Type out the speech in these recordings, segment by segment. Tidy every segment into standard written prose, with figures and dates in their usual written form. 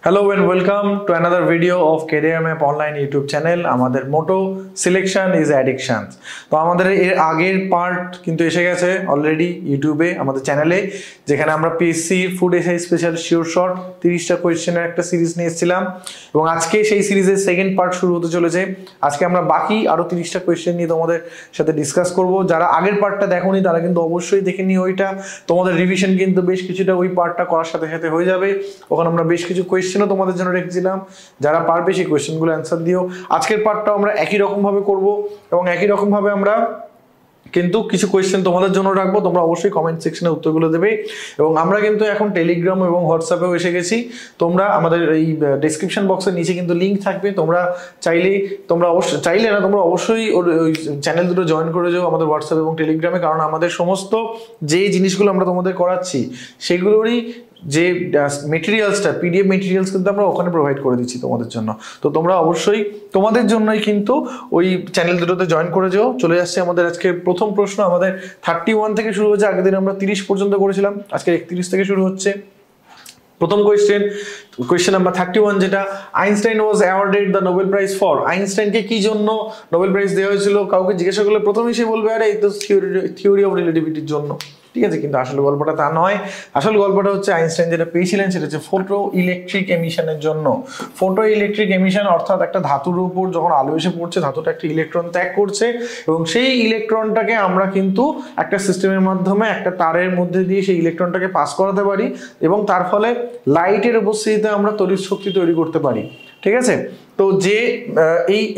Hello and welcome to another video of Career Map online YouTube channel. আমাদের মোটো selection is addiction. তো আমাদের এর আগের পার্ট কিন্তু এসে গেছে অলরেডি ইউটিউবে আমাদের চ্যানেলে, যেখানে আমরা PSC food SI special sure short 30টা কোয়েশ্চেনের একটা সিরিজ নিয়ে এসেছিলাম এবং আজকে সেই সিরিজের সেকেন্ড পার্ট শুরু হতে চলেছে। আজকে আমরা বাকি আরো 30টা কোয়েশ্চেন নিয়ে তোমাদের সাথে ডিসকাস করব। যারা আগের পার্টটা দেখোনি তারা কিন্তু অবশ্যই দেখে নিও ওইটা। তোমাদের রিভিশন কিন্তু বেশ কিছুটা ওই পার্টটা করার সাথে সাথে হয়ে যাবে। ওখানে আমরা বেশ কিছু কোয়েশ্চেনও তোমাদের জন্য রেখেছিলাম, যারা পারবে সেই কোয়েশ্চেনগুলো অ্যান্সার দিও। আজকের পার্টটাও আমরা একই রকম ভাবে করব এবং একই রকম ভাবে আমরা কিন্তু কিছু কোয়েশ্চেন তোমাদের জন্য রাখবো। তোমরা অবশ্যই কমেন্ট সেকশনে উত্তরগুলো দেবে এবং আমরা কিন্তু এখন টেলিগ্রাম এবং হোয়াটসঅ্যাপেও এসে গেছি। তোমরা আমাদের এই ডেসক্রিপশন বক্সের নিচে কিন্তু লিঙ্ক থাকবে, তোমরা অবশ্যই ওই চ্যানেল দুটো জয়েন করে যাও আমাদের হোয়াটসঅ্যাপ এবং টেলিগ্রামে, কারণ আমাদের সমস্ত যে জিনিসগুলো আমরা তোমাদের করাচ্ছি সেগুলোরই যে মেটেরিয়ালসটা পিডিএফ মেটেরিয়ালস কিন্তু আমরা ওখানে প্রোভাইড করে দিচ্ছি তোমাদের জন্য। তো তোমরা অবশ্যই তোমাদের জন্যই কিন্তু ওই চ্যানেল দুটোতে জয়েন করে যাও। চলে আসছে আমাদের আজকে প্রথম প্রশ্ন। আমাদের 31 থেকে শুরু হচ্ছে, আগের দিন আমরা 30 পর্যন্ত করেছিলাম, আজকে 31 থেকে শুরু হচ্ছে। প্রথম কোয়েশ্চেন নাম্বার 31, যেটা Einstein was awarded the Nobel prize for. আইনস্টাইনকে কি জন্য নোবেল প্রাইজ দেওয়া হয়েছিল? কাউকে জিজ্ঞাসা করলে প্রথমেই সে বলবে আরে এই তো থিওরি অফ রিলেটিভিটির জন্য, ঠিক আছে? কিন্তু আসলে গল্পটা তা নয়। আসল গল্পটা হচ্ছে আইনস্টাইন যেটা পেয়েছিলেন সেটা হচ্ছে ফটো ইলেকট্রিক এমিশনের জন্য। ফটো ইলেকট্রিক এমিশন অর্থাৎ একটা ধাতুর উপর যখন আলো এসে পড়ছে, ধাতুটা একটা ইলেকট্রন ত্যাগ করছে এবং সেই ইলেকট্রনটাকে আমরা কিন্তু একটা সিস্টেমের মাধ্যমে একটা তারের মধ্যে দিয়ে সেই ইলেকট্রনটাকে পাস করাতে পারি এবং তার ফলে লাইটের উপস্থিতিতে আমরা তড়িৎ শক্তি তৈরি করতে পারি, ঠিক আছে? তো যে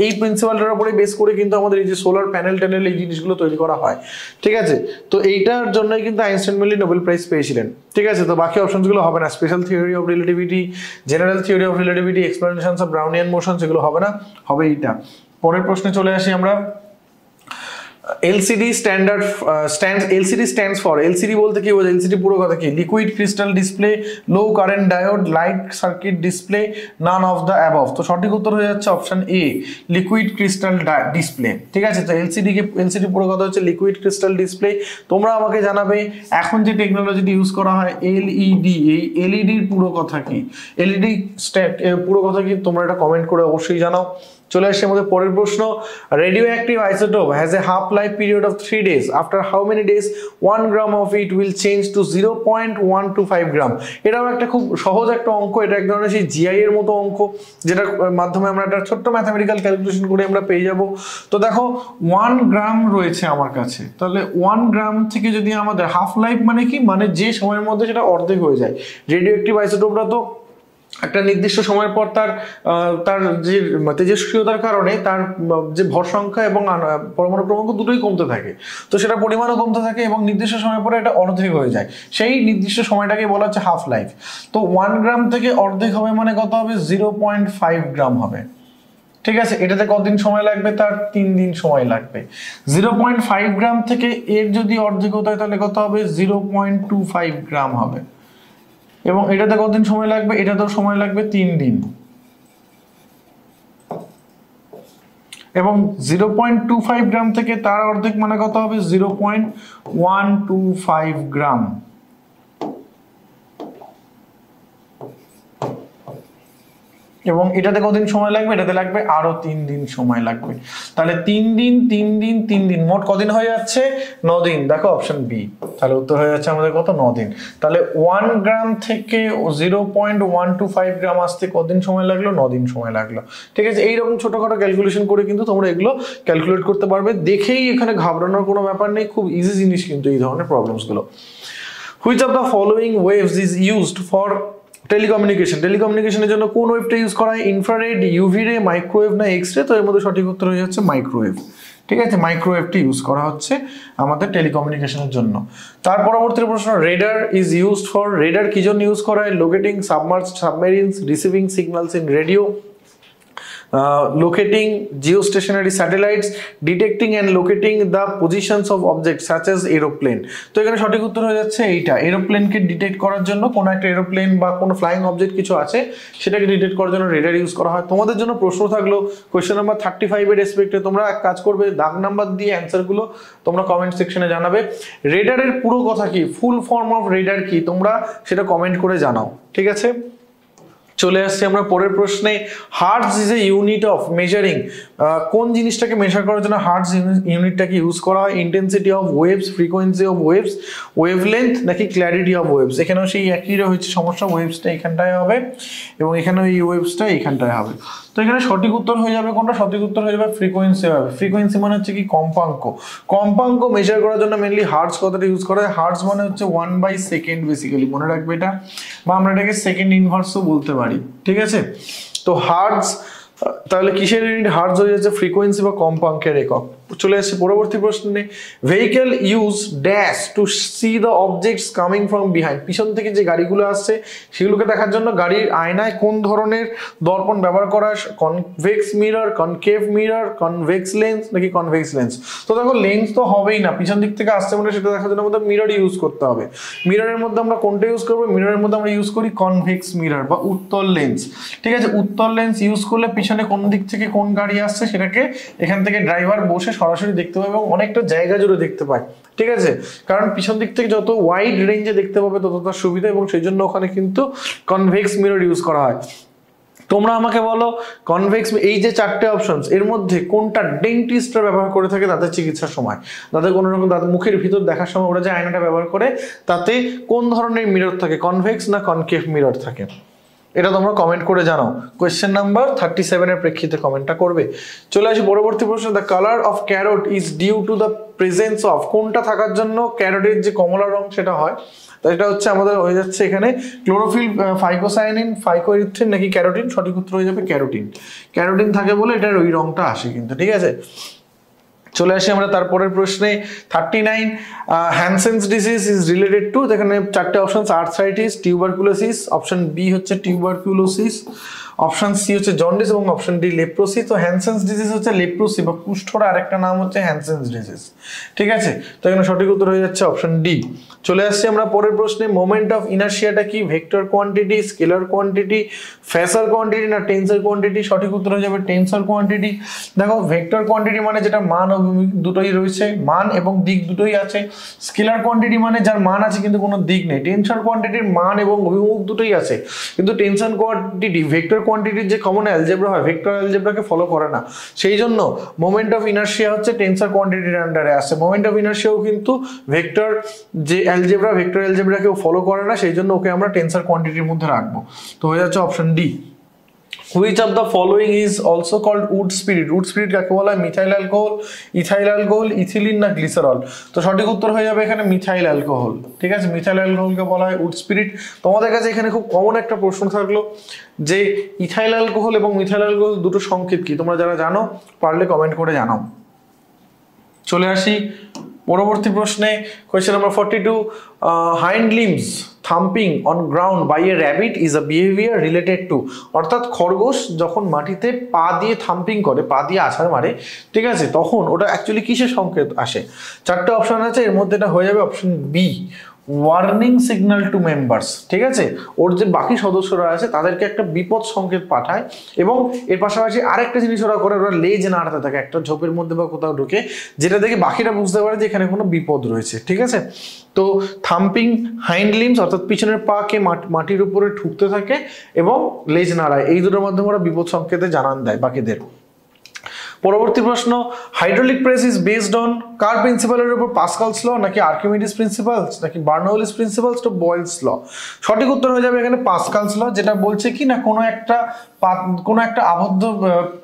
এই প্রিন্সিপালটার উপরে বেস করে কিন্তু আমাদের এই যে সোলার প্যানেল ট্যানেল এই জিনিসগুলো তৈরি করা হয়, ঠিক আছে? তো এইটার জন্যই কিন্তু আইনস্টাইন মেনলি নোবেল প্রাইজ পেয়েছিলেন, ঠিক আছে? তো বাকি অপশনসগুলো হবে না, special theory of relativity, general theory of relativity, explanations of Brownian motion, সেগুলো হবে না, হবে এইটা। পরের প্রশ্নে চলে আসি আমরা। LCD stands for, LCD বলতে কি বোঝায়? LCD পুরো কথা কি? Liquid crystal display, low current diode, light circuit display, naan of the above. তো সঠিক উত্তর হয়ে যাচ্ছে option A, liquid crystal display, ঠিক আছে? তো LCD পুরো কথা হচ্ছে লিকুইড ক্রিস্টাল ডিসপ্লে। তোমরা আমাকে জানাবে এখন যে টেকনোলজিটি ইউজ করা হয় LED, এই এলইডির পুরো কথা কি? এলইডি পুরো কথা কি? তোমরা এটা কমেন্ট করে অবশ্যই জানাও। চলে আসছে আমাদের পরের প্রশ্ন। Radio active isotope has a half life period of 3 days. After how many days 1 gram of it will change to 0.125 গ্রাম। এটাও একটা খুব সহজ একটা অঙ্ক। এটা এক ধরনের সেই জিআই এর মতো অঙ্ক, যেটার মাধ্যমে আমরা একটা ছোট্ট ম্যাথামেটিক্যাল ক্যালকুলেশন করে আমরা পেয়ে যাব। তো দেখো 1 গ্রাম রয়েছে আমার কাছে, তাহলে 1 গ্রাম থেকে যদি আমাদের হাফ লাইফ মানে কি, মানে যে সময়ের মধ্যে সেটা অর্ধেক হয়ে যায়। রেডিও অ্যাক্টিভ আইসোটোপটা তো একটা নির্দিষ্ট সময়ের পর তার যে তেজস্ক্রিয়তার কারণে তার যে ভর সংখ্যা এবং পরমাণু ক্রমাঙ্ক দুটোই কমতে থাকে, তো সেটা পরিমাণও কমতে থাকে এবং নির্দিষ্ট সময়ের পরে এটা অর্ধেক হয়ে যায়। সেই নির্দিষ্ট সময়টাকে বলা হচ্ছে হাফ লাইফ। তো 1 গ্রাম থেকে অর্ধেক হবে মানে কত হবে? 0.5 গ্রাম হবে, ঠিক আছে? এটাতে কতদিন সময় লাগবে? তার 3 দিন সময় লাগবে। 0.5 গ্রাম থেকে এর যদি অর্ধেক হতে হয় তাহলে কত হবে? 0.25 গ্রাম হবে এবং এটাতে কতদিন সময় লাগবে? এটাতেও সময় লাগবে 3 দিন এবং 0.25 গ্রাম থেকে তার অর্ধেক মানে কত হবে? 0.125 গ্রাম এবং এটাতে কতদিন সময় লাগবে? এটাতে লাগবে আরো 3 দিন সময় লাগবে। তাহলে 3 দিন মোট কদিন হয়ে যাচ্ছে? 9 দিন। দেখো অপশন বি, তাহলে উত্তর হয়ে যাচ্ছে আমাদের কত? 9 দিন। তাহলে 1 গ্রাম থেকে 0.125 গ্রাম আসতে কতদিন সময় লাগলো? 9 দিন সময় লাগলো, ঠিক আছে? এইরকম ছোটখাটো ক্যালকুলেশন করে কিন্তু তোমরা এগুলো ক্যালকুলেট করতে পারবে। দেখেই এখানে ঘাবড়ানোর কোনো ব্যাপার নেই, খুব ইজি জিনিস কিন্তু এই ধরনের প্রবলেমসগুলো। Which of the following waves is used for টেলিকমিউনিকেশনের জন্য কোন ওয়েভটা ইউজ করা হয়? ইনফ্রারেড, ইউভি রে, মাইক্রোওয়েভ না এক্স রে? তো এর মধ্যে সঠিক উত্তর হয়ে যাচ্ছে মাইক্রোওয়েভ, ঠিক আছে? মাইক্রোওয়েভটি ইউজ করা হচ্ছে আমাদের টেলিকমিউনিকেশনের জন্য। তার পরবর্তী প্রশ্ন, radar is used for, radar কি জন্য ইউজ করা হয়? Locating submarines, receiving signals in radio, locating geostationary satellites, detecting and locating the positions of objects such as aeroplane। তো এখানে সঠিক উত্তর হয়ে যাচ্ছে এইটা, এরোপ্লেনকে ডিটেক্ট করার জন্য, কোনো একটা এরোপ্লেন বা কোনো ফ্লাইং অবজেক্ট কিছু আছে সেটাকে ডিটেক্ট করার জন্য রেডার ইউজ করা হয়। তোমাদের জন্য প্রশ্ন থাকলো কোয়েশ্চেন নাম্বার 35 এর রেসপেক্টে, তোমরা এক কাজ করবে, দাগ নাম্বার দিয়ে অ্যান্সারগুলো তোমরা কমেন্ট সেকশনে জানাবে। রেডারের পুরো কথা কি, ফুল ফর্ম অফ রেডার কি, তোমরা সেটা কমেন্ট করে জানাও, ঠিক আছে? চলে আসছি আমরা পরের প্রশ্নে। Hertz is a unit of measuring, কোন জিনিসটাকে মেজার করার জন্য হার্টজ ইউনিটটাকে ইউজ করা হয়? Intensity of waves, frequency of waves, wavelength নাকি ক্ল্যারিটি অফ ওয়েভস? এখানেও সেই একই হচ্ছে সমস্যা, ওয়েভসটা এখানটায় হবে এবং এখানেও এই ওয়েভসটা এখানটায় হবে। তো এখানে সঠিক উত্তর হয়ে যাবে কোনটা? সঠিক উত্তর হয়ে যাবে ফ্রিকোয়েন্সি হবে। ফ্রিকোয়েন্সি মানে হচ্ছে কি কম্পাঙ্ক। কম্পাঙ্ক মেজার করার জন্য মেনলি হার্টজ কথাটা ইউজ করা হয়। হার্টজ মানে হচ্ছে 1/সেকেন্ড বেসিক্যালি, মনে রাখবে এটা, বা আমরা এটাকে সেকেন্ড ইনভার্সও বলতে পারি, ঠিক আছে? তো হার্টজ তাহলে কিসের ইউনিট? হার্টজ হয়ে যাচ্ছে ফ্রিকোয়েন্সি বা কম্পাঙ্কের একক। চলে আসছে পরবর্তী প্রশ্নে। Vehicle use dash to see the objects coming from behind, পিছন থেকে যে গাড়িগুলো আসছে সেগুলোকে দেখার জন্য গাড়ির আয়নায় কোন ধরনের দর্পণ ব্যবহার করা? Convex mirror, concave mirror, convex lens নাকি কনভেক্স লেন্স? তো দেখো লেন্স তো হবেই না, পিছন দিক থেকে আসছে মানে সেটা দেখার জন্য আমাদের মিরর ইউজ করতে হবে। মিররের মধ্যে আমরা কোনটা ইউজ করবো? মিররের মধ্যে আমরা ইউজ করি কনভেক্স মিরর বা উত্তল লেন্স, ঠিক আছে? উত্তল লেন্স ইউজ করলে পিছনে কোন দিক থেকে কোন গাড়ি আসছে সেটাকে এখান থেকে ড্রাইভার বসে সরাসরি দেখতে পাবে এবং অনেকটা জায়গা জুড়ে দেখতে পায়, ঠিক আছে? কারণ পিছন দিক থেকে যত ওয়াইড রেঞ্জে দেখতে পাবে তত তার সুবিধা, এবং সেই জন্য ওখানে কিন্তু কনভেক্স মিরর ইউজ করা হয়। তোমরা আমাকে বলো কনভেক্স, এই যে চারটে অপশনস এর মধ্যে কোনটা ডেন্টিস্টরা ব্যবহার করে থাকে তাদের চিকিৎসার সময়, তাদের কোনো রকম তাদের মুখের ভিতর দেখার সময় ওরা যে আয়নাটা ব্যবহার করে তাতে কোন ধরনের মিরর থাকে? কনভেক্স না কনকেভ মিরর থাকে? এটা তোমরা কমেন্ট করে জানাও। কোয়েশ্চেন নাম্বার 37 এর প্রেক্ষিতে কমেন্টটা করবে। চলে আসি পরবর্তী প্রশ্ন। The colour of carrot is due to the presence of, কোনটা থাকার জন্য ক্যারোটের যে কমলা রং সেটা হয়? তো এটা হচ্ছে আমাদের হয়ে যাচ্ছে এখানে ক্লোরোফিল, ফাইকোসায়ানিন, ফাইকোএরিথ্রিন নাকি ক্যারোটিন? সঠিক উত্তর হয়ে যাবে ক্যারোটিন। ক্যারোটিন থাকে বলে এটার ওই রংটা আসে কিন্তু, ঠিক আছে? চলে আসি আমরা তারপরের প্রশ্নে। 39 Hansen's disease is related to, এখানে চারটে option, arthritis, tuberculosis, option B হচ্ছে টিউবারকুলোসিস, অপশন সি হচ্ছে জন্ডিস এবং অপশন ডি লেপ্রোসি। তো হ্যানসেনস ডিজিজ হচ্ছে লেপ্রোসি বা কুষ্ঠর আরেকটা নাম হচ্ছে হ্যানসেনস ডিজিজ, ঠিক আছে? তো এখানে সঠিক উত্তর হয়ে যাচ্ছে অপশন ডি। চলে আসছি আমরা পরের প্রশ্নে। মোমেন্ট অফ ইনার্শিয়াটা কি? Vector quantity, scalar quantity, phasor quantity না টেন্সর কোয়ান্টিটি? সঠিক উত্তর হয়ে যাবে টেন্সর কোয়ান্টিটি। দেখো ভেক্টর কোয়ান্টিটি মানে যেটা মান অভিমুখ দুটোই রয়েছে, মান এবং দিক দুটোই আছে। স্কেলার কোয়ান্টিটি মানে যার মান আছে কিন্তু কোনো দিক নেই। টেন্সর কোয়ান্টিটির মান এবং অভিমুখ দুটোই আছে, কিন্তু টেনশন কোয়ান্টিটি ভেক্টর কোয়ান্টিটির যে কমন অ্যালজেব্রা হয় ভেক্টর অ্যালজেব্রাকে ফলো করে না, সেই জন্য মোমেন্ট অফ ইনার্শিয়া হচ্ছে টেনসর কোয়ান্টিটির আন্ডারে আসে। মোমেন্ট অফ ইনার্শিয়াও কিন্তু ভেক্টর যে অ্যালজেব্রা ভেক্টর অ্যালজেব্রাকেও ফলো করে না, সেই জন্য ওকে আমরা টেনসর কোয়ান্টিটির মধ্যে রাখবো। তো হয়ে যাচ্ছে option D. Which of the following is also called wood spirit? wood spirit কাকে বলা হয়? Methyl alcohol, ethyl alcohol, ethylene না গ্লিসারল? তো সঠিক উত্তর হয়ে যাবে এখানে মিথাইল অ্যালকোহল, ঠিক আছে? মিথাইল অ্যালকোহলকে বলা হয় উড স্পিরিট। তোমাদের কাছে এখানে খুব কমন একটা প্রশ্ন থাকলো যে ইথাইল অ্যালকোহল এবং মিথাইল অ্যালকোহল দুটো সংকেত কি? তোমরা যারা জানো পারলে কমেন্ট করে জানাও। চলে আসি পরবর্তী প্রশ্নে। Question number 42 hind limbs thumping on ground by a rabbit is a behaviour related to, অর্থাৎ খরগোশ যখন মাটিতে পা দিয়ে থাম্পিং করে, পা দিয়ে আছাড় মারে, ঠিক আছে, তখন ওটা অ্যাকচুয়ালি কিসের সংকেত আসে? চারটে অপশন আছে, এর মধ্যে এটা হয়ে যাবে option B, warning signal to members, ঠিক আছে? ওর যে বাকি সদস্যরা আছে তাদেরকে একটা বিপদ সংকেত পাঠায়। এবং এর পাশাপাশি আরেকটা জিনিস ওরা করে, ওরা লেজ নাড়াতে থাকে একটা ঝোপের মধ্যে বা কোথাও ঢুকে, যেটা দেখে বাকিরা বুঝতে পারে যে এখানে কোনো বিপদ রয়েছে, ঠিক আছে? তো থাম্পিং হাইন্ড লিম্বস অর্থাৎ পিছনের পাকে মাটির উপরে ঠুকতে থাকে এবং লেজ নাড়ায়, এই দুটোর মাধ্যমে ওরা বিপদ সংকেতে জানান দেয় বাকিদের। পরবর্তী প্রশ্ন, hydraulic press is based on কার প্রিন্সিপালের উপর? পাস্কালস ল নাকি আর্কিমিডিস প্রিন্সিপালস নাকি বার্নৌলিস প্রিন্সিপালস টু বয়েলস ল? সঠিক উত্তর হয়ে যাবে এখানে পাস্কালস ল, যেটা বলছে কি না কোনো একটা আবদ্ধ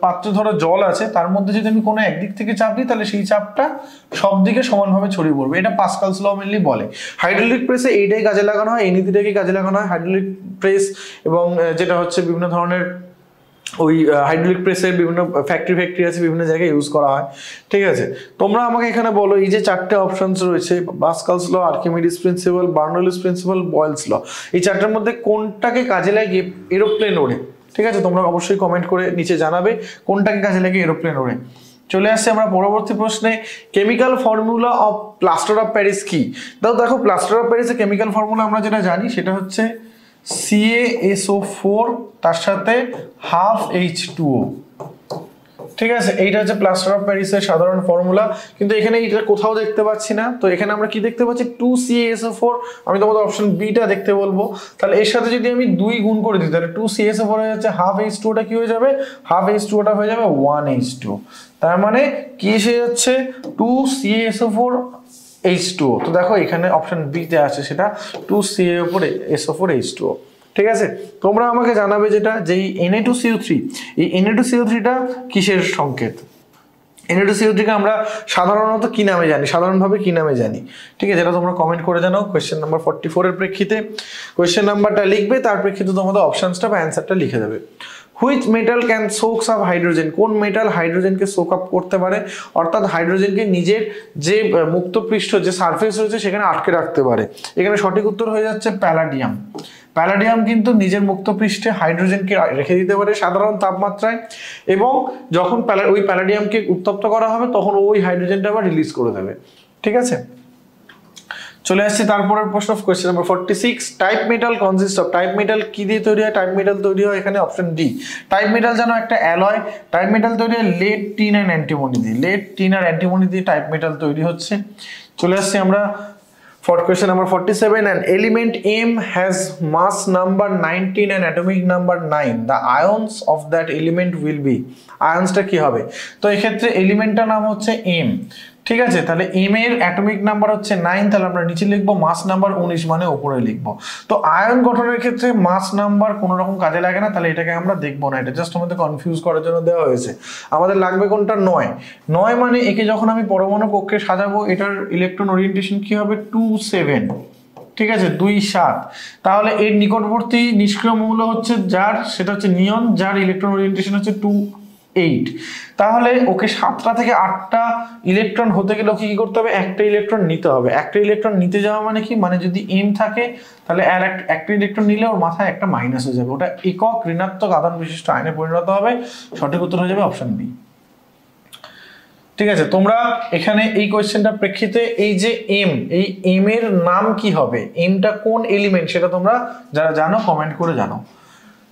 পাত্রে ধরো জল আছে, তার মধ্যে যদি আমি কোনো একদিক থেকে চাপ দিই তাহলে সেই চাপটা সব দিকে সমানভাবে ছড়িয়ে পড়বে, এটা পাস্কালস ল মেনলি বলে। হাইড্রোলিক প্রেসে এইটাই কাজে লাগানো হয়, এই নীতিটাকে কাজে লাগানো হয়। হাইড্রোলিক প্রেস এবং যেটা হচ্ছে বিভিন্ন ধরনের ওই হাইড্রোলিক প্রেসের বিভিন্ন ফ্যাক্টরি আছে, বিভিন্ন জায়গায় ইউজ করা হয়, ঠিক আছে? তোমরা আমাকে এখানে বলো এই যে চারটে অপশনস রয়েছে, পাস্কালস ল, আর্কিমিডিস প্রিন্সিপাল, বার্নৌলিস প্রিন্সিপাল, বয়েলস ল, এই চারটার মধ্যে কোনটাকে কাজে লাগিয়ে এরোপ্লেন ওড়ে? ঠিক আছে, তোমরা অবশ্যই কমেন্ট করে নিচে জানাবে কোনটাকে কাজে লাগিয়ে এরোপ্লেন ওড়ে। চলে আসছে আমরা পরবর্তী প্রশ্নে। Chemical formula of plaster of Paris কি? দেখো প্লাস্টার অফ প্যারিসের কেমিক্যাল ফর্মুলা আমরা যেটা জানি সেটা হচ্ছে CaSO4 তার সাথে 12H2O, ঠিক আছে, এইটা হচ্ছে প্লাস্টার অফ প্যারিসের সাধারণ ফর্মুলা, কিন্তু এখানে এটা কোথাও দেখতে পাচ্ছি না। তো এখানে আমরা কি দেখতে পাচ্ছি 2CaSO4, আমি তোমাদের অপশন বিটা দেখতে বলবো। তাহলে এর সাথে যদি আমি 2 গুণ করে দিই তাহলে 2CaSO4 হয়ে যাচ্ছে, হাফ H2 টা কি হয়ে যাবে, হাফ H2 টা হয়ে যাবে 1H2। তার মানে কি এসে যাচ্ছে 2CaSO4 H2O। তো দেখো এখানে অপশন বি তে আছে সেটা 2CaSO4 H2O। ঠিক আছে, তোমরা আমাকে জানাবে যেটা যে Na2CO3, এই Na2CO3 টা কিসের সংকেত? Na2CO3 কে আমরা সাধারণত কি নামে জানি, সাধারণভাবে কি নামে জানি? ঠিক আছে, যেটা তোমরা কমেন্ট করে জানাও কোশ্চেন নাম্বার 44 এর প্রেক্ষিতে। কোশ্চেন নাম্বারটা লিখবে, তার প্রেক্ষিতে তোমাদের অপশনসটা বা অ্যানসারটা লিখে দেবে। Which metal can সোকস up hydrogen, কোন মেটাল হাইড্রোজেনকে সোক আপ করতে পারে, অর্থাৎ হাইড্রোজেনকে নিজের যে মুক্ত পৃষ্ঠ যে সারফেস রয়েছে সেখানে আটকে রাখতে পারে? এখানে সঠিক উত্তর হয়ে যাচ্ছে প্যালাডিয়াম। প্যালাডিয়াম কিন্তু নিজের মুক্ত পৃষ্ঠে হাইড্রোজেনকে রেখে দিতে পারে সাধারণ তাপমাত্রায়, এবং যখন ওই প্যালাডিয়ামকে উত্তপ্ত করা হবে তখন ওই হাইড্রোজেনটা আবার রিলিজ করে দেবে। ঠিক আছে, চলে আসছি তারপরের প্রশ্ন, question number 46। Type metal consist of, type metal কি দিয়ে তৈরি হয়? টাইপ মেটাল তৈরি হয় এখানে অপশন ডি, টাইপ মেটাল জানো একটা অ্যালয়, টাইপ মেটাল তৈরি হয় লেড, টিন অ্যান্ড অ্যান্টিমনি দিয়ে, লেড, টিন আর অ্যান্টিমনি দিয়ে টাইপ মেটাল তৈরি হচ্ছে। চলে আসছি আমরা question number 47, an element M has mass number 19 and atomic number 9, the ions of that element will be, আয়ন্সটা কি হবে? তো এই ক্ষেত্রে এলিমেন্টটার নাম হচ্ছে M। ঠিক আছে, তাহলে M এর অ্যাটমিক নাম্বার হচ্ছে 9, তাহলে আমরা নিচে লিখবো, মাস নাম্বার 19 মানে উপরে লিখবো। তো আয়ন গঠনের ক্ষেত্রে মাস নাম্বার কোনো রকম কাজে লাগে না, তাহলে এটাকে আমরা দেখবো না, এটা জাস্ট আমাদের কনফিউজ করার জন্য দেওয়া হয়েছে। আমাদের লাগবে কোনটা? 9 মানে একে যখন আমি পরমাণু কক্ষে সাজাবো এটার ইলেকট্রন ওরিয়েন্টেশন কি হবে? 2,7। ঠিক আছে, 2,7। তাহলে এর নিকটবর্তী নিষ্ক্রিয় মৌল হচ্ছে যার, সেটা হচ্ছে নিয়ন, যার ইলেকট্রন ওরিয়েন্টেশন হচ্ছে 2,8। তাহলে ওকে 7টা থেকে 8টা ইলেকট্রন হতে গেলে ওকে কি করতে হবে? একটা ইলেকট্রন নিতে হবে। একটা ইলেকট্রন নিতে যাওয়া মানে কি, মানে যদি এম থাকে তাহলে একটা ইলেকট্রন নিলে ওর মাথায় একটা মাইনাস হয়ে যাবে, ওটা একক ঋণাত্মক আধান বিশিষ্ট আয়নে পরিণত হবে। সঠিক উত্তর হয়ে যাবে অপশন বি। ঠিক আছে, তোমরা এখানে এই কোশ্চেনটার প্রেক্ষিতে এই যে এম, এই এম এর নাম কি হবে, এমটা কোন এলিমেন্ট সেটা তোমরা যারা জানো কমেন্ট করে জানো।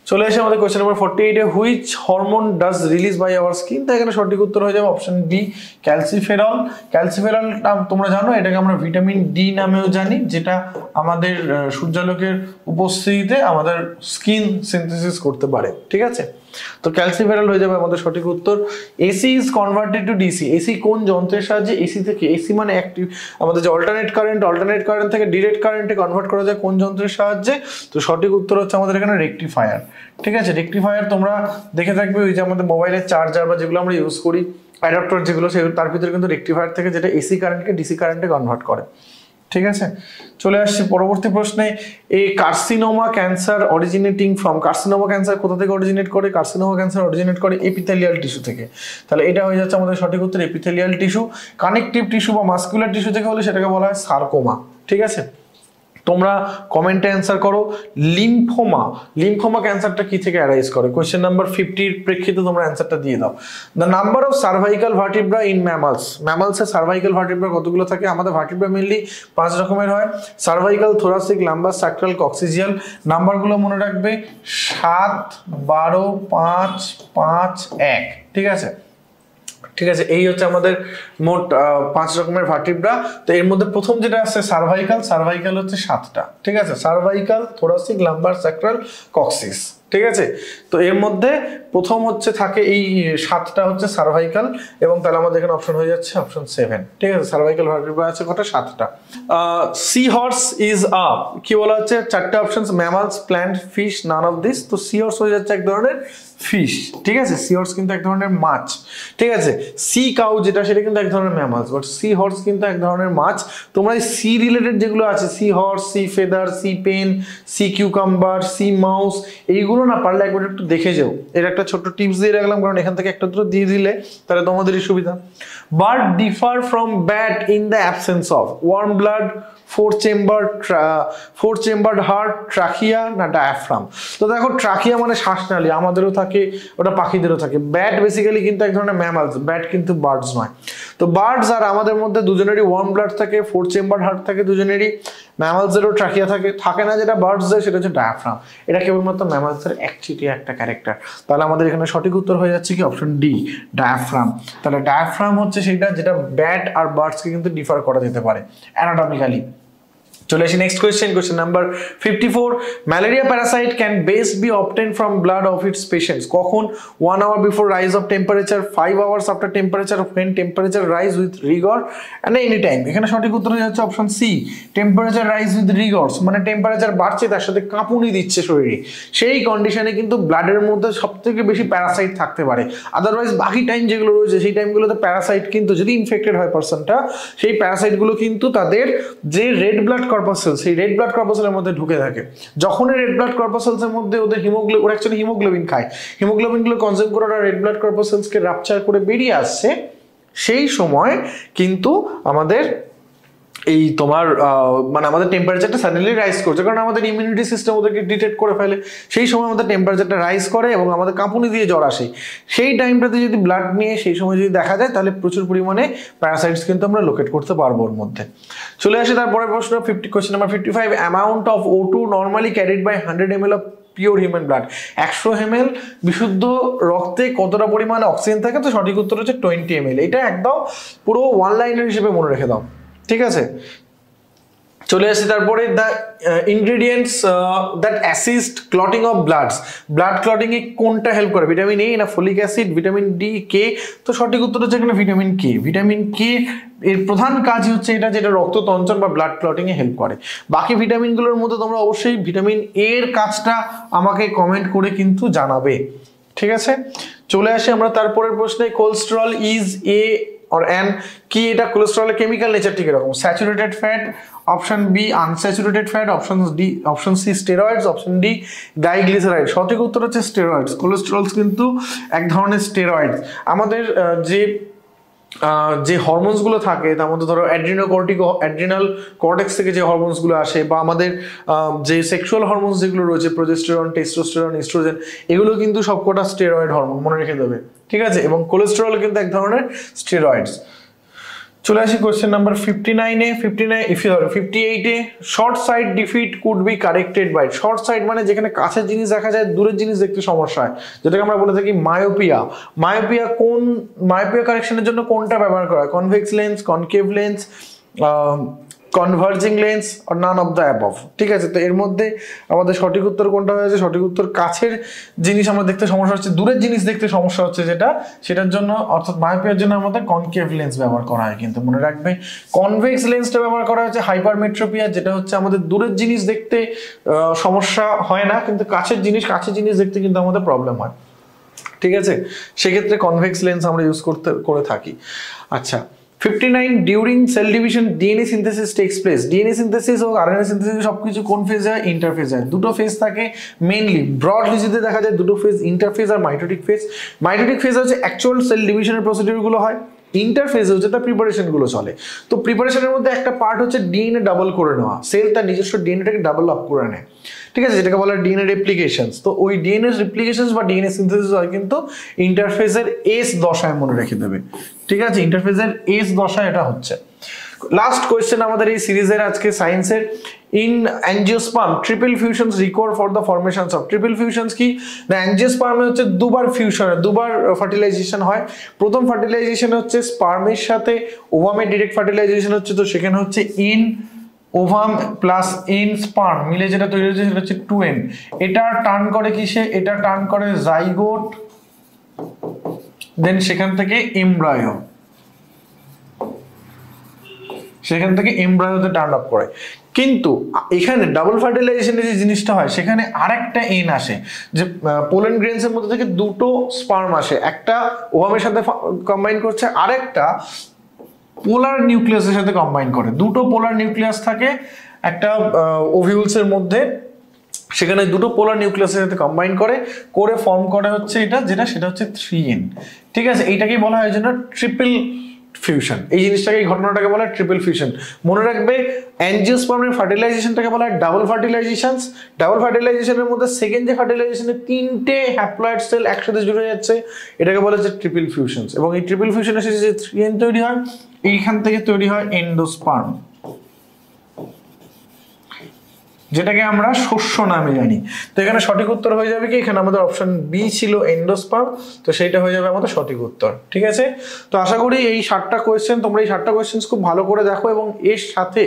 চলে আসে আমাদের কোশ্চেন নাম্বার 48 এ, which hormone does release by our skin? তো এখানে সঠিক উত্তর হয়ে যাবে অপশন বি, ক্যালসিফেরল। ক্যালসিফেরল তোমরা জানো এটাকে আমরা ভিটামিন ডি নামেও জানি, যেটা আমাদের সূর্যালোকের উপস্থিতিতে আমাদের স্কিন সিনথেসিস করতে পারে। ঠিক আছে, তো ক্যালসিফেরল হয়ে যাবে আমাদের সঠিক উত্তর। AC is converted to DC, AC কোন যন্ত্রের সাহায্যে? এসি থেকে, এসি মানে অ্যাক্টিভ, আমাদের যে অল্টারনেট কারেন্ট থেকে ডিরেক্ট কারেন্টে কনভার্ট করা যায় কোন যন্ত্রের সাহায্যে? তো সঠিক উত্তর হচ্ছে আমাদের এখানে রেকটিফায়ার। ঠিক আছে, রেকটিফায়ার তোমরা দেখে থাকবে ওই যে আমাদের মোবাইলের চার্জার বা যেগুলো আমরা ইউজ করি, অ্যাডাপ্টার যেগুলো, সেগুলো তার ভিতরে কিন্তু রেকটিফায়ার থেকে, যেটা এসি কারেন্টকে ডিসি কারেন্টে কনভার্ট করে। ঠিক আছে, চলে আসছি পরবর্তী প্রশ্নে। এই carcinoma cancer originating from, carcinoma cancer কোথা থেকে অরিজিনেট করে? কার্সিনোমা ক্যান্সার অরিজিনেট করে এপিথেলিয়াল টিস্যু থেকে। তাহলে এটা হয়ে যাচ্ছে আমাদের সঠিক উত্তর, এপিথেলিয়াল টিস্যু। কানেকটিভ টিস্যু বা মাসকুলার টিস্যু থেকে হলে সেটাকে বলা হয় সার্কোমা। ঠিক আছে, তোমরা কমেন্টে অ্যান্সার করো, লিম্ফোমা, লিম্ফোমা ক্যান্সারটা কি থেকে অ্যারাইজ করে? কোশ্চেন নাম্বার 50 এর প্রেক্ষিতে তোমরা অ্যান্সারটা দিয়ে দাও। The number of cervical vertebra in mammals, ম্যামালসের সার্ভাইকাল ভার্টিব্রা কতগুলো থাকে? আমাদের ভার্টিব্রা মেইনলি 5 রকমের হয়, cervical, thoracic, lumbar, sacral, coccygeal. নাম্বারগুলো মনে রাখবে 7, 12, 5, 5, 1। ঠিক আছে, ঠিক আছে, এই হচ্ছে আমাদের মোট 5 রকমের ভার্টিব্রা। তো এর মধ্যে প্রথম যেটা আছে সার্ভাইকাল, সার্ভাইকাল হচ্ছে 7টা। ঠিক আছে, cervical, thoracic, lumbar, sacral, coccyx. ঠিক আছে, তো এর মধ্যে প্রথম হচ্ছে থাকে এই 7টা হচ্ছে সার্ভাইকাল, এবং তাহলে আমাদের এখানে অপশন হয়ে যাচ্ছে অপশন 7। ঠিক আছে, সার্ভাইকাল ভার্টিব্রা আছে কটা? 7টা। সি হর্স ইজ আ, কি বলা হচ্ছে? 4টে options, mammals, plant, fish, none of this. তো সি হর্স হয়ে যাচ্ছে এক ধরনের ফিশ। ঠিক আছে, সি হর্স কিন্তু এক ধরনের মাছ। ঠিক আছে, সি কাউ যেটা সেটা কিন্তু এক ধরনের ম্যামালস, বাট সি হর্স কিন্তু এক ধরনের মাছ। তোমরা এই সি রিলেটেড যেগুলো আছে, sea horse, sea feather, sea pen, sea cucumber, sea mouse, এইগুলো না পারলে একবার একটু দেখে যাও। এর একটা ছোট্ট টিপস দিয়ে রাখলাম, কারণ এখান থেকে একটা দুটো দিয়ে দিলে তাহলে তোমাদেরই সুবিধা। Bird differ from bat in the absence of warm blood, four chambered heart, trachea না ডায়াফ্রাম। তো দেখো ট্রাকিয়া মানে শ্বাসনালী, আমাদেরও থাকে, ওটা পাখিদেরও থাকে। ব্যাট বেসিক্যালি কিন্তু এক ধরনের ম্যামালস, ব্যাট কিন্তু বার্ডস নয়। তো বার্ডস আর আমাদের মধ্যে দুজনেরই ওয়ার্ম ব্লাড থাকে, 4 চেম্বার হার্ট থাকে দুজনেরই, ম্যামালসেরও ট্রাকিয়া থাকে না, যেটা বার্ডসের সেটা হচ্ছে ডায়াফ্রাম। এটা কেবলমাত্র ম্যামালসের একচেটিয়া একটা ক্যারেক্টার। তাহলে আমাদের এখানে সঠিক উত্তর হয়ে যাচ্ছে কি অপশন ডি, ডায়াফ্রাম। তাহলে ডায়াফ্রাম হচ্ছে সেটা যেটা ব্যাট আর বার্ডসকে কিন্তু ডিফার করা যেতে পারে অ্যানাটমিক্যালি। চলে আসি next question number 54। Malaria parasite can best be obtain from blood of its patients. কখন? 1 hour before rise of temperature, 5 hours after temperature, when temperature rise with rigor, and any time. এখানে সঠিক উত্তর হয়ে যাচ্ছে option C, temperature rise with rigors, মানে temperature বাড়ছে তার সাথে কাঁপুনি দিচ্ছে শরীরে, সেই কন্ডিশনে কিন্তু ব্লাডের মধ্যে সবথেকে বেশি প্যারাসাইট থাকতে পারে। আদারওয়াইজ বাকি টাইম যেগুলো রয়েছে সেই টাইমগুলোতে প্যারাসাইট কিন্তু যদি ইনফেক্টেড হয় পার্সনটা, সেই প্যারাসাইটগুলো কিন্তু তাদের যে রেড ব্লাড কর্পাসেল, সেই রেড ব্লাড কর্পাসেলের মধ্যে ঢুকে থাকে। যখনই রেড ব্লাড কর্পাসেলসের মধ্যে ওদের হিমোগ্লোবিন, ওরা অ্যাকচুয়ালি হিমোগ্লোবিন খায়, হিমোগ্লোবিনগুলো কনজিউম করে ওরা রেড ব্লাড কর্পাসেলসকে রাপচার করে বেরিয়ে আসছে, সেই সময় কিন্তু আমাদের এই তোমার মানে আমাদের টেম্পারেচারটা সাডেনলি রাইজ করছে, কারণ আমাদের ইমিউনিটি সিস্টেম ওদেরকে ডিটেক্ট করে ফেলে। সেই সময় আমাদের টেম্পারেচারটা রাইজ করে এবং আমাদের কাঁপুনি দিয়ে জ্বর আসে। সেই টাইমটাতে যদি ব্লাড নিয়ে সেই সময় যদি দেখা যায়, তাহলে প্রচুর পরিমাণে প্যারাসাইটস কিন্তু আমরা লোকেট করতে পারবো ওর মধ্যে। চলে আসে তারপরের প্রশ্ন, question number 55। Amount of O2 normally carried by 100 ml of pure human blood. 100 ml বিশুদ্ধ রক্তে কতটা পরিমাণে অক্সিজেন থাকে? তো সঠিক উত্তর হচ্ছে 20 ml। এটা একদম পুরো ওয়ান লাইনের হিসেবে মনে রেখে দাও, ঠিক আছে? চলে আসি তারপরে, the ingredients that assist clotting of bloods. Blood clotting এ কোনটা হেল্প করে? ভিটামিন এ না folic acid, vitamin D, K? তো সঠিক উত্তর হচ্ছে এখানে ভিটামিন কে। ভিটামিন কে এর প্রধান কাজ হচ্ছে এটা, যেটা রক্ত তঞ্চন বা ব্লাড ক্লটিং এ হেল্প করে। বাকি ভিটামিনগুলোর মধ্যে তোমরা অবশ্যই ভিটামিন এ এর কাজটা আমাকে কমেন্ট করে কিন্তু জানাবে, ঠিক আছে? চলে আসি আমরা তারপরের প্রশ্নে, cholesterol is a or an কি? এটা কোলেস্টেরলের কেমিক্যাল নেচার ঠিক এরকম, saturated fat, option B unsaturated fat, option C steroids, option D diglyceride. সঠিক উত্তর হচ্ছে স্টেরয়েডস। কোলেস্টেরলস কিন্তু এক ধরনের স্টেরয়েডস। আমাদের যে হরমোনসগুলো থাকে তার মধ্যে ধরো অ্যাড্রিনাল কর্টেক্স থেকে যে হরমোনসগুলো আসে, বা আমাদের যে সেক্সুয়াল হরমোনস যেগুলো রয়েছে, প্রোজেস্টেরন, টেস্টোস্টেরন, ইস্ট্রোজেন, এগুলো কিন্তু সবকটা স্টেরয়েড হরমোন, মনে রেখে দেবে, ঠিক আছে? এবং কোলেস্টেরল কিন্তু এক ধরনের স্টেরয়েডস। চলে আসি কোয়েশ্চেন নাম্বার 58 এ। Short sight defect could be corrected by. Short sight মানে যেখানে কাছের জিনিস দেখা যায়, দূরের জিনিস দেখতে সমস্যা হয়, যেটাকে আমরা বলে থাকি মায়োপিয়া। মায়োপিয়া কারেকশনের জন্য কোনটা ব্যবহার করা হয়? Convex lens, concave lens, converging lens, আর নান অফ দ্য অ্যাবভ। ঠিক আছে, তো এর মধ্যে আমাদের সঠিক উত্তর কোনটা হয়েছে? সঠিক উত্তর কাছের জিনিস আমরা দেখতে সমস্যা হচ্ছে, দূরের জিনিস দেখতে সমস্যা হচ্ছে সেটার জন্য, অর্থাৎ মায়োপিয়ার জন্য আমাদের কনকেভ লেন্স ব্যবহার করা হয়। কিন্তু মনে রাখবে কনভেক্স লেন্সটা ব্যবহার করা হচ্ছে হাইপারমেট্রোপিয়া, যেটা হচ্ছে আমাদের দূরের জিনিস দেখতে সমস্যা হয় না, কিন্তু কাছের জিনিস দেখতে কিন্তু আমাদের প্রবলেম হয়। ঠিক আছে, সেক্ষেত্রে কনভেক্স লেন্স আমরা ইউজ করে থাকি। আচ্ছা, 59 during cell division DNA synthesis takes place. DNA synthesis ও আরএনএ সিনথেসিস সবকিছু কোন ফেজ হয়? ইন্টারফেজ হয়। দুটো ফেজ থাকে মেইনলি, ব্রডলি যদি দেখা যায় দুটো ফেজ, ইন্টারফেজ আর মাইটোটিক ফেজ। মাইটোটিক ফেজ হচ্ছে অ্যাকচুয়াল সেল ডিভিশনের প্রসিডিউরগুলো হয়, ইন্টারফেজে হচ্ছে তার প্রিপারেশনগুলো চলে। তো প্রিপারেশনের মধ্যে একটা পার্ট হচ্ছে ডিএনএ ডাবল করে নেওয়া, সেল তার নিজস্ব ডিএনএটাকে ডাবল আপ করে নেয়। ঠিক আছে, যেটাকে বলা হয় ডিএনএ রেপ্লিকেশনস। তো ওই ডিএনএ রেপ্লিকেশনস বা ডিএনএ সিনথেসিস হয় কিন্তু ইন্টারফেজের এস দশায়, মনে রেখে দেবে। ঠিক আছে, ইন্টারফেজের এস দশায় এটা হচ্ছে। লাস্ট কোয়েশ্চেন আমাদের এই সিরিজের আজকে সায়েন্সের, in angiosperm triple fusions require for the formations of. Triple fusions কি? না, অ্যাঞ্জিওস্পার্মে হচ্ছে দুবার ফার্টিলাইজেশন হয়। প্রথম ফার্টিলাইজেশন হচ্ছে স্পার্মের সাথে ওভামের ডিরেক্ট ফার্টিলাইজেশন হচ্ছে, তো সেখানে হচ্ছে in ovum plus in sperm মিলে যেটা তৈরি হচ্ছে সেটা হচ্ছে 2n। এটা টার্ন করে কিসে? এটা টার্ন করে জাইগোট, দেন সেখান থেকে এমব্রায়ো, এমব্রায়োতে টার্ন আপ করে। কিন্তু এখানে ডাবল ফার্টিলাইজেশনের যে জিনিসটা হয়, সেখানে আরেকটা এন আসে, যে পোলেন গ্রেনসের মধ্যে থেকে দুটো স্পার্ম আসে, একটা ওভামের সাথে কম্বাইন করছে, আরেকটা পোলার নিউক্লিয়াসের সাথে কম্বাইন করে। দুটো পোলার নিউক্লিয়াস থাকে একটা ওভিউলসের মধ্যে, সেখানে দুটো পোলার নিউক্লিয়াসের সাথে কম্বাইন করে ফর্ম করে হচ্ছে সেটা হচ্ছে 3n। ঠিক আছে, এইটাকেই বলা হয় জন্য ফিউশন। এই জিনিসটাকে, এই ঘটনাটাকে বলা হয় ট্রিপল ফিউশন। মনে রাখবে অ্যাঞ্জিওস্পার্মের ফার্টিলাইজেশনটাকে বলা হয় ডাবল ফার্টিলাইজেশনস। ডাবল ফার্টিলাইজেশনের মধ্যে সেকেন্ড যে ফার্টিলাইজেশনে 3টে হ্যাপ্লয়েড সেল একসাথে জুড়ে যাচ্ছে, এটাকে বলা হচ্ছে ট্রিপল ফিউশনস। এবং এই ট্রিপল ফিউশনের শেষে যে 3n তৈরি হয়, এইখান থেকে তৈরি হয় এন্ডোস্পার্ম, যেটাকে আমরা শস্য নামে জানি। তো এখানে সঠিক উত্তর হয়ে যাবে কি, এখানে আমাদের অপশন বি ছিল এন্ডোস্পার্ম, তো সেইটা হয়ে যাবে আমাদের সঠিক উত্তর। ঠিক আছে, তো আশা করি এই 7টা কোয়েশ্চেন তোমরা এই 7টা কোয়েশ্চেন খুব ভালো করে দেখো এবং এর সাথে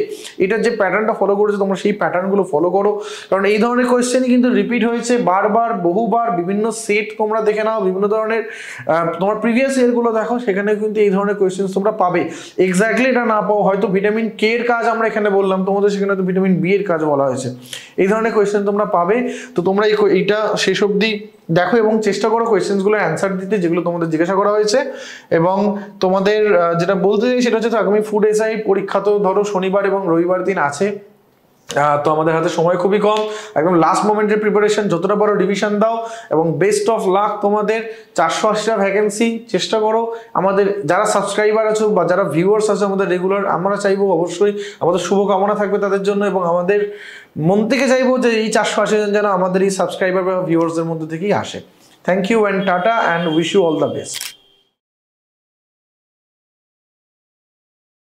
এটার যে প্যাটার্নটা ফলো করেছে তোমরা সেই প্যাটার্নগুলো ফলো করো, কারণ এই ধরনের কোয়েশ্চেনই কিন্তু রিপিট হয়েছে বারবার বহুবার। বিভিন্ন সেট তোমরা দেখে নাও, বিভিন্ন ধরনের তোমার প্রিভিয়াস ইয়ারগুলো দেখো, সেখানে কিন্তু এই ধরনের কোয়েশ্চেন তোমরা পাবে। এক্স্যাক্টলি এটা না পাও, হয়তো ভিটামিন কে এর কাজ আমরা এখানে বললাম, তোমাদের সেখানে তো ভিটামিন বি এর কাজ বলা হয়েছে। এই ধরনের কোয়েশ্চেন তোমরা পাবে। তো তোমরা এইটা শেষ অবধি দেখো এবং চেষ্টা করো কোয়েশ্চেনগুলো অ্যান্সার দিতে, যেগুলো তোমাদের জিজ্ঞাসা করা হয়েছে। এবং তোমাদের যেটা বলতে চাই সেটা হচ্ছে, আগামী ফুড এসআই পরীক্ষা তো ধরো শনিবার এবং রবিবার দিন আছে, তো আমাদের হাতে সময় খুবই কম, একদম লাস্ট মোমেন্টের প্রিপারেশন, যতটা পারো রিভিশন দাও এবং বেস্ট অফ লাক তোমাদের। 480টা ভ্যাকেন্সি, চেষ্টা করো। আমাদের যারা সাবস্ক্রাইবার আছো বা যারা ভিউয়ার্স আছে আমাদের রেগুলার, আমরা চাইবো অবশ্যই, আমাদের শুভকামনা থাকবে তাদের জন্য, এবং আমাদের মন থেকে চাইবো যে এই 480 জন যেন আমাদের এই সাবস্ক্রাইবার বা ভিউয়ার্সদের মধ্যে থেকেই আসে। Thank you and tata and wish you all the best.